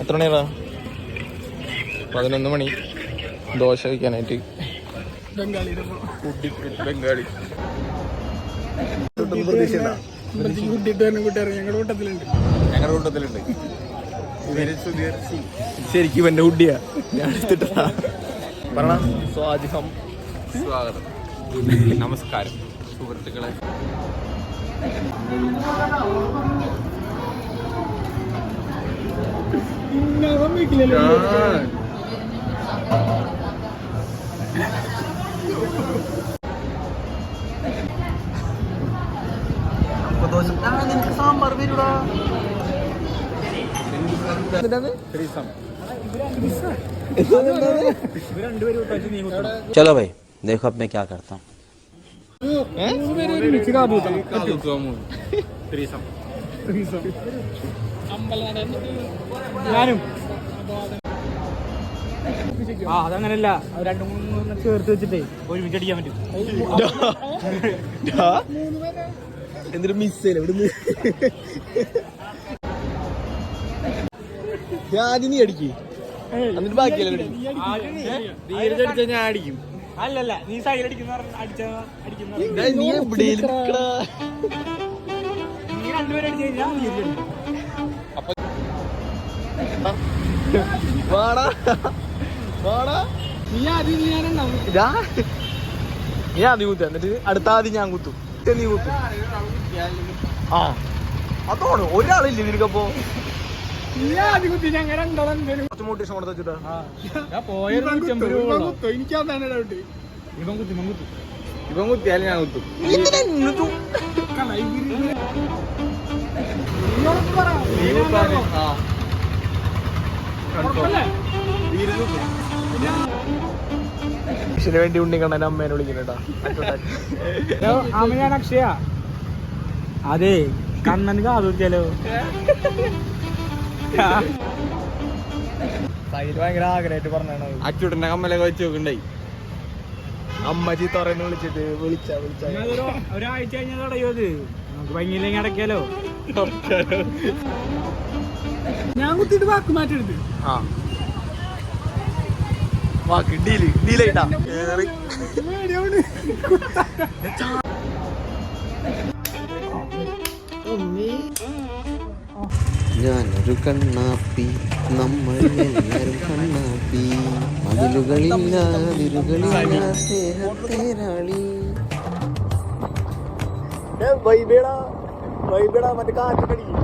എത്ര മണിയാ? 11 മണി. ദോശ കഴിക്കാനായിട്ട് ബംഗാളി. ഞങ്ങളുടെ കൂട്ടത്തിലുണ്ട്. ശരിക്കും ഇവന്റെ ഹുഡിയാ ഞാൻ എടുത്തിട്ടാ. പറ. സ്വാഗതം. നമസ്കാരം സുഹൃത്തുക്കളെ. സാമ്പാർ വരൂടാ. चलो भाई देखो अब मैं क्या करता हूँ. അതങ്ങനല്ല, 2-3 ചേർത്ത് വെച്ചിട്ടേ ഒരുമിച്ച് അടിക്കാൻ പറ്റും. എന്തൊരു മിസ്സല്ലേ ഇവിടുന്ന്. ആദ്യം നീ അടിക്ക്, എന്നിട്ട് ബാക്കിയല്ലേ ഞാൻ അടിക്കും. അല്ലല്ല, നീ സൈഡ് അടിക്കുന്ന നീ എവിടെയും നീ രണ്ടുപേരും അടിച്ചു കഴിഞ്ഞാൽ വാടാ വാടാ. നീ ആദ്യം നീ ആദ്യം കുത്തുക, എന്നിട്ട് അടുത്ത ആദ്യം ഞാൻ കുത്തും, നീ കുത്തും. ആ അതോണ് ഒരാളില്ല ഇതിരിക്കപ്പോ. കുറച്ച് മോട്ടിവേഷൻ കൊടുത്ത വെച്ചിട്ടാ ഇവൻ കുത്തിയാലും ഞാൻ കുത്തും. ഇതിന് വേണ്ടി ഉണ്ണിക്കണ്ണൻ അമ്മേനെ വിളിക്കുന്നുണ്ടാ. ഞാൻ അക്ഷയ. അതെ, കണ്ണന് കാതോച്ചാലോ. ഭയങ്കര ആഗ്രഹമായിട്ട് പറഞ്ഞാണ്. അച്ചൂട്ടന്റെ കമ്മലൊക്കെ വെച്ച് നോക്കണ്ടായി. അമ്മ ചീത്ത പറയുന്ന വിളിച്ചിട്ട് വിളിച്ചാ ഒരാഴ്ച കഴിഞ്ഞാൽ തുടങ്ങിയത് നമുക്ക് ഭംഗിയില്ലെങ്കിൽ അടയ്ക്കാലോ. ഞാൻ കുത്തിട്ട് വാക്ക് മാറ്റരുത്. ആ വാക്ക് ഡീലായിട്ടാ. ഞാനൊരു കണ്ണാപ്പി, നമ്മളെല്ലാരും കണ്ണാപ്പി, മതിലുകളില്ല അതിരുകളില്ല സ്നേഹത്തേരാളി. വൈബേടാ മറ്റേ കാറ്റടിക്കും.